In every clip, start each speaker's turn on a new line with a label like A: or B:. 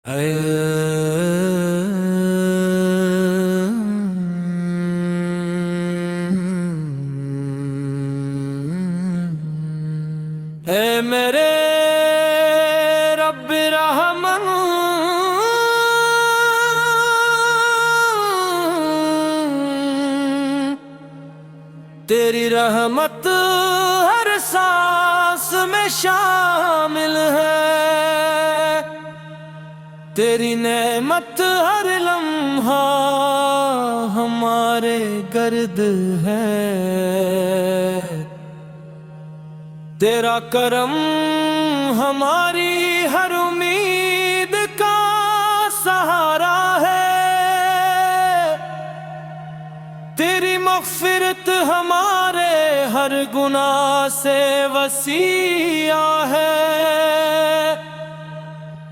A: اے میرے رب رحمان، تیری رحمت ہر سانس میں شامل ہے، تیری نعمت ہر لمحہ ہمارے گرد ہے، تیرا کرم ہماری ہر امید کا سہارا ہے، تیری مغفرت ہمارے ہر گناہ سے وسیع ہے،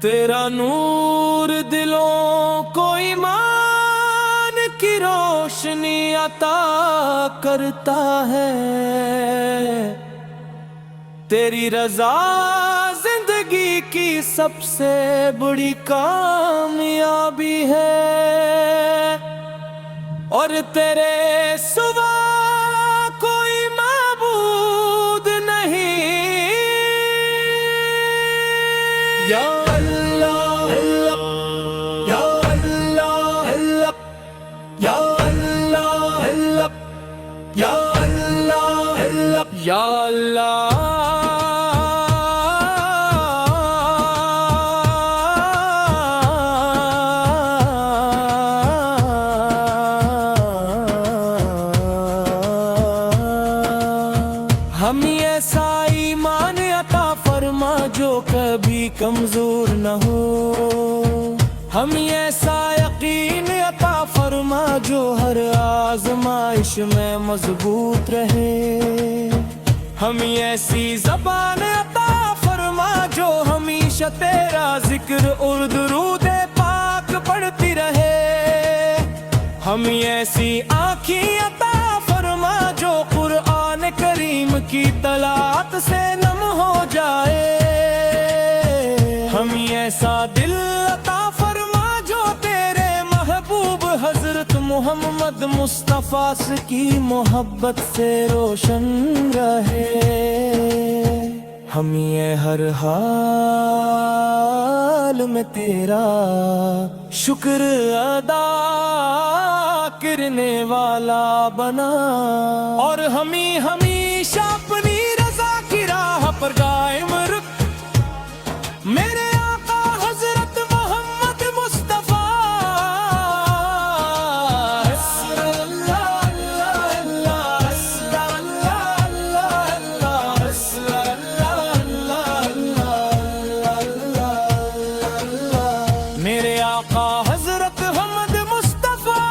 A: تیرا نور دلوں کو ایمان کی روشنی عطا کرتا ہے، تیری رضا زندگی کی سب سے بڑی کامیابی ہے، اور تیرے سوا کوئی معبود نہیں۔ یا اللہ یا اللہ یا اللہ یا اللہ یا اللہ ہمیں ایسا ایمان عطا فرما جو کبھی کمزور نہ ہو، ہمیں ایسا یقین عطا فرما جو ہر آزمائش میں مضبوط رہے، ہمیں ایسی زبان عطا فرما جو ہمیشہ تیرا ذکر اور درود پاک پڑھتی رہے، ہمیں ایسی آنکھیں عطا فرما جو قرآن کریم کی تلاوت سے نم ہو جائے، ہمیں ایسا دل عطا فرما جو تیرے محبوب حضرت محمد مصطفیٰ کی محبت سے روشن رہے، ہمیں ہر حال میں تیرا شکر ادا کرنے والا بنا، اور ہمیں ہمیشہ اپنی رضا کی راہ پر قائم رکھ، میرے آقا حضرت محمد مصطفیٰ میرے آقا حضرت محمد مصطفیٰ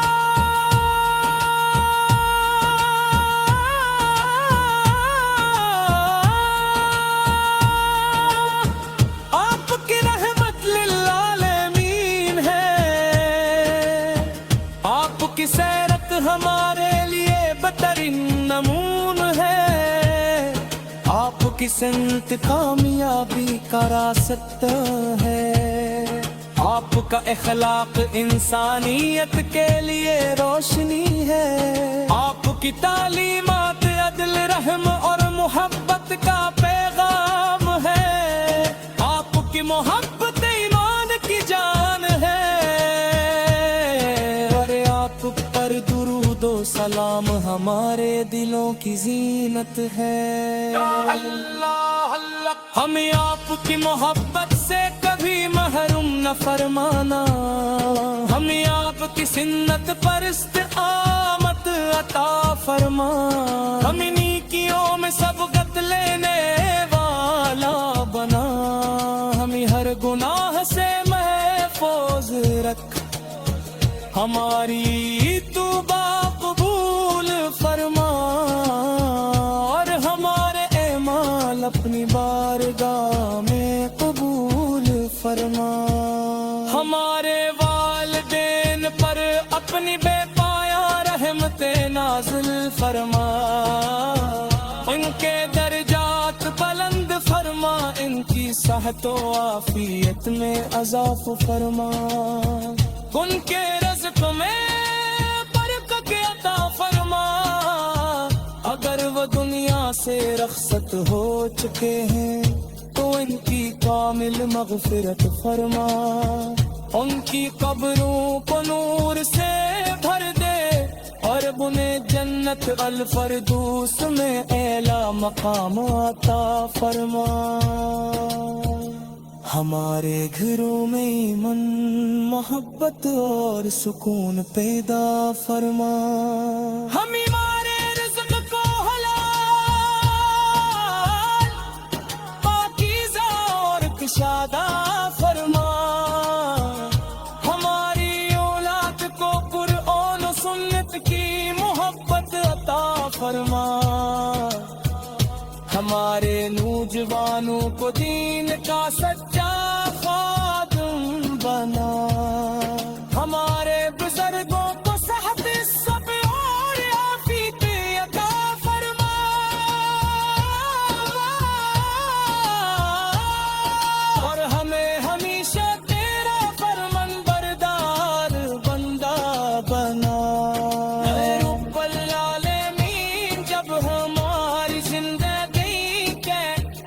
A: آپ کی رحمت للعالمین ہے، آپ کی سیرت ہمارے لیے بہترین نمون ہے، آپ کی سمت کامیابی کا راست ہے، آپ کا اخلاق انسانیت کے لیے روشنی ہے، آپ کی تعلیمات عدل رحم اور محبت کا پیغام ہے، آپ کی محبت ایمان کی جان ہے، اور آپ پر درود و سلام ہمارے دلوں کی زینت ہے۔ ہمیں آپ کی محبت سے کبھی محروم نہ فرمانا، ہمیں آپ کی سنت پر استقامت عطا فرما، ہمیں نیکیوں میں سبقت لینے والا بنا، ہمیں ہر گناہ سے محفوظ رکھ، ہماری توبہ قبول فرما، اور ہمارے اعمال اپنی بارگاہ میں قبول فرما، ہمارے والدین پر اپنی بے پایہ رحمت نازل فرما، ان کے درجات بلند فرما، ان کی صحت و عافیت میں اضافہ فرما، ان کے رزق میں برکت عطا فرما، اگر وہ دنیا سے رخصت ہو چکے ہیں تو ان کی کامل مغفرت فرما، ان کی قبروں کو نور سے بھر دے اور انہیں جنت الفردوس میں اعلیٰ مقام عطا فرما، ہمارے گھروں میں ایمان، محبت اور سکون پیدا فرما، ہمارے رزق کو حلال، پاکیزہ اور کشادہ فرما، ہماری اولاد کو قرآن و سنت کی محبت عطا فرما، ہمارے نوجوانوں کو دین کا سچا خادم بنا، ہمارے بزرگوں کو صحت صبر اور عافیت عطا فرما، اور ہمیں ہمیشہ تیرا فرمان بردار بندہ بنا، اے رب العالمین، جب ہماری زندگی کے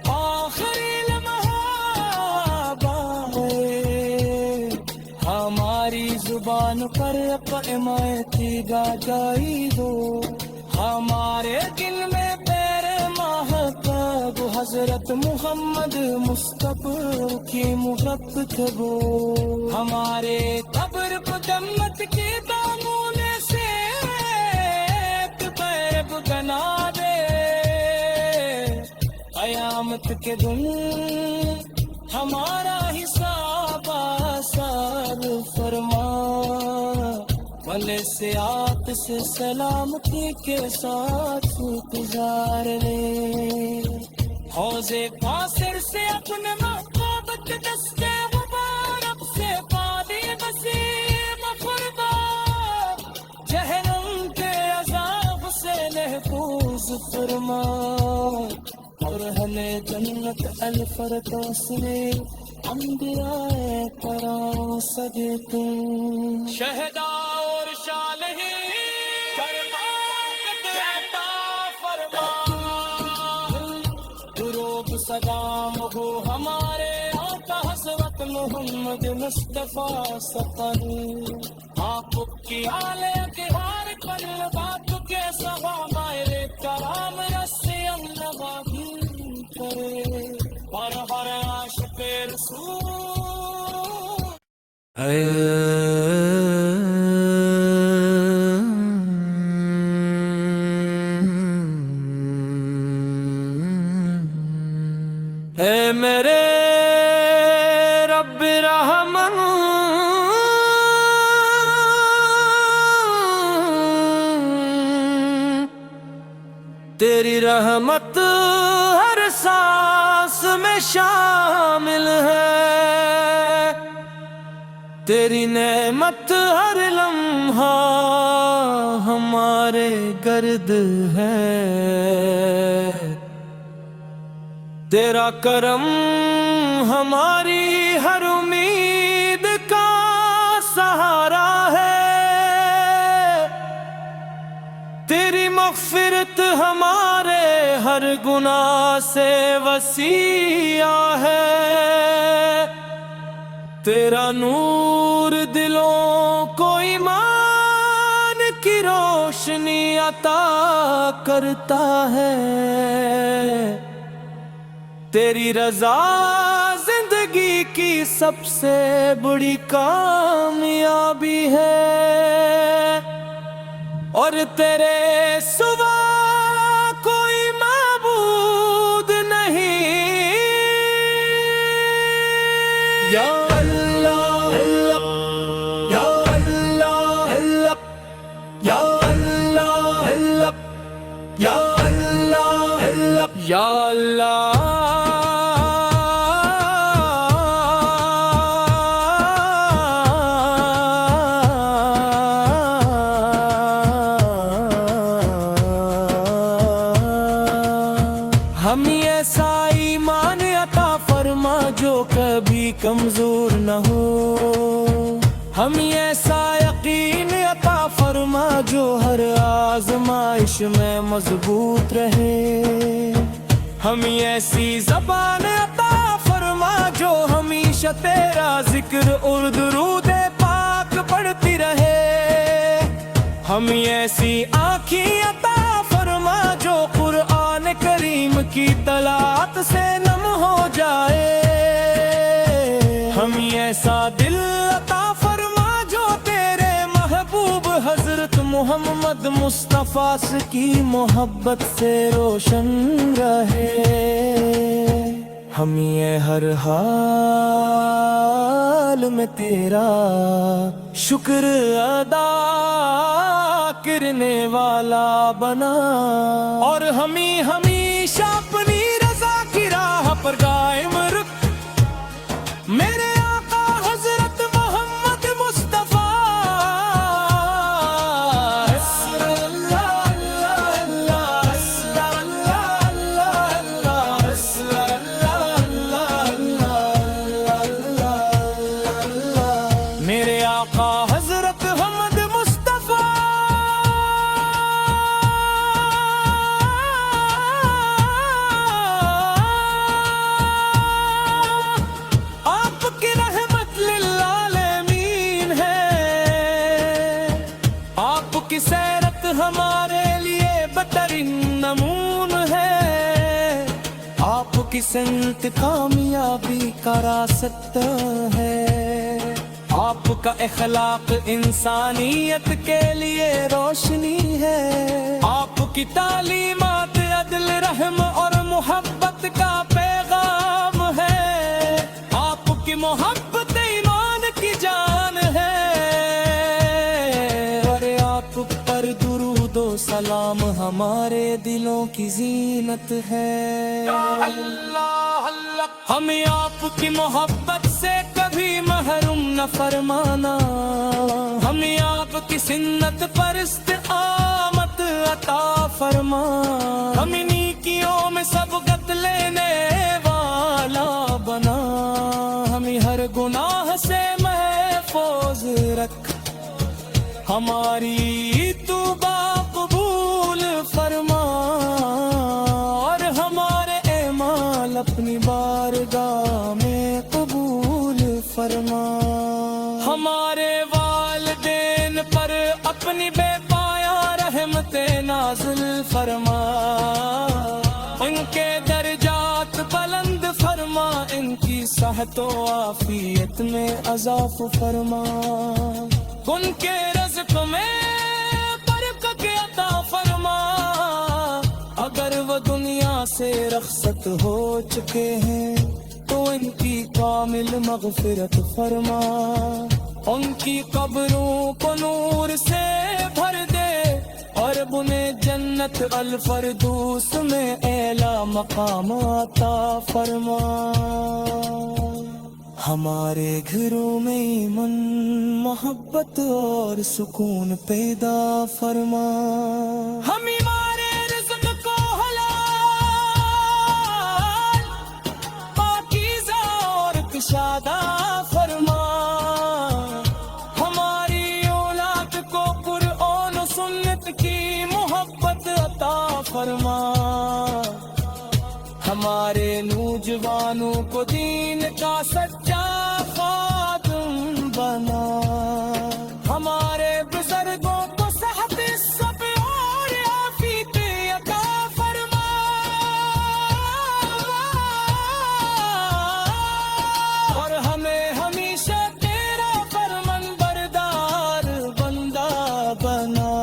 A: آخری لمحہ آئے، ہماری زبان پر قیمتی گائی ہو، ہمارے دل میں پیر محبوب حضرت محمد مصطفیٰ کی محبت ہو، ہمارے قبر کو جنت کے دامن سے ایک بیب بنا دے، قیامت کے دن ہمارا حساب آسان فرما، بلے سے آت سے سلامتی کے ساتھ گزار لے، حوض قاصر سے اپنے محبت دستے مبارک سے پانی نصیب فرما، جہنم کے عذاب سے محفوظ فرما، اور ہمیں جنت الفردوس میں انبیاء کرام سجے تم، شہداء اور صالحین کرامت عطا فرما، دروب سلام ہو ہمارے آقا حضرت محمد مصطفیٰ سفر، آپ کی آل اطہار قلبات کے صحابہ کرام رسی اللہ کرے، اور ہر عاشق رسول اے میرے رب رحمان، تیری رحمت ہر سانس میں شامل ہے، تیری نعمت ہر لمحہ ہمارے گرد ہے، تیرا کرم ہماری ہر امید کا سہارا ہے، تیری مغفرت ہمارے ہر گناہ سے وسیع ہے، تیرا نور دلوں کو ایمان کی روشنی عطا کرتا ہے، تیری رضا زندگی کی سب سے بڑی کامیابی ہے، اور تیرے سوا کوئی معبود نہیں، یا اللہ یا اللہ یا اللہ یا اللہ یا اللہ ہمیں ایسا ایمان عطا فرما ہمیں ایسا یقین عطا فرما جو ہر آزمائش میں مضبوط رہے، ہمیں ایسی زبان عطا فرما جو ہمیشہ تیرا ذکر اور درود پاک پڑھتی رہے، ہمیں ایسی آنکھیں عطا فرما جو قرآن کریم کی تلاوت سے نم ہو جائے، ہمیں ایسا دل عطا فرما جو تیرے محبوب حضرت محمد مصطفیٰ کی محبت سے روشن رہے، ہمیں ہر حال میں تیرا شکر ادا کرنے والا بنا، اور ہمیں ہمیشہ اپنی رضا کی راہ پر قائم رکھ، میرے آقا حضرت محمد مصطفیٰ میرے آقا حضرت محمد مصطفیٰ آپ کی رحمت للعالمین ہے، آپ کی سیرت ہمارے لیے بہترین نمون ہے، آپ کی سنت کامیابی کا راست ہے، آپ کا اخلاق انسانیت کے لیے روشنی ہے، آپ کی تعلیمات عدل رحم اور محبت کا پیغام ہے، آپ کی محبت ایمان کی جان ہے، اور آپ پر درود و سلام ہمارے دلوں کی زینت ہے، ہمیں آپ کی محبت سے کبھی محروم نہ فرمانا، ہمیں آپ کی سنت پر استقامت عطا فرما، ہمیں نیکیوں میں سبقت لینے والا بنا، ہمیں ہر گناہ سے محفوظ رکھ، ہماری توبہ قبول فرما، اور ہمارے اعمال اپنی بارگاہ میں قبول فرما، ہمارے والدین پر اپنی بے پایہ رحمت نازل فرما، ان کے درجات بلند فرما، ان کی صحت و عافیت میں اضافہ فرما، ان کے رزق میں برکت عطا فرما، اگر وہ دنیا سے رخصت ہو چکے ہیں تو ان کی کامل مغفرت فرما، ان کی قبروں کو نور سے بھر دے، اور انہیں جنت الفردوس میں اعلیٰ مقام عطا فرما، ہمارے گھروں میں ایمان محبت اور سکون پیدا فرما، ہمارے رزق کو حلال پاکیزہ اور کشادہ فرما، ہماری اولاد کو قرآن و سنت کی محبت عطا فرما، ہمارے نوجوانوں کو دین کا سچا خادم بنا، ہمارے بزرگوں کو صحت صبر اور عافیت عطا فرما، اور ہمیں ہمیشہ تیرا فرمان بردار بندہ بنا،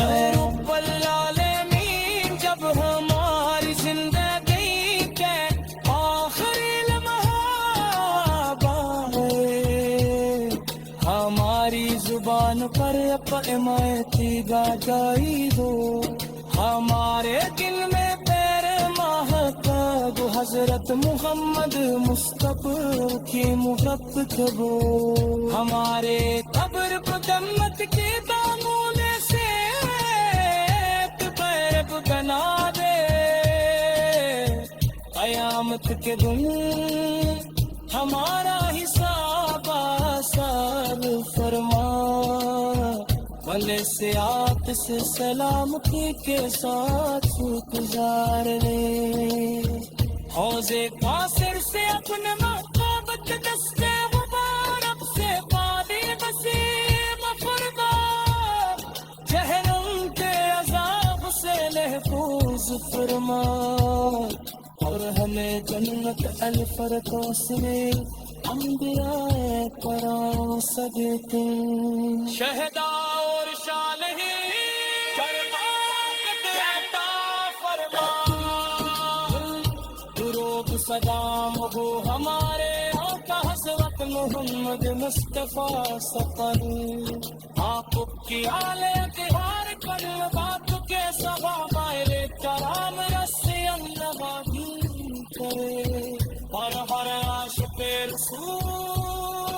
A: اے رب العالمین، جب ہماری زندگی ہماری زبان پر اپنے گا جائی ہو، ہمارے دل میں پیر مہتاب حضرت محمد مصطفیٰ کی محبت ہو، ہمارے قبر کو جنت کے دامن سے قریب بنا دے، قیامت کے دن ہمارا حساب آسان فرما بھلے سیاحت سے سلامتی کے ساتھ گزارنے حوضے کاثر سے اپنے محبت دستے مبارک سے پانی وسیم فرما جہنم کے عذاب سے محفوظ فرما اور ہمیں جنت الفردوس میں انبیاء کرام سجدے شہدا اور صالحین کرامت عطا فرما درود سلام ہو ہمارے آقا حضرت محمد مصطفیٰ سفر آپ کی آل اطہار قلبات کے صحابہ کرام رسی نواگی کرے اور ہر عاشق رسول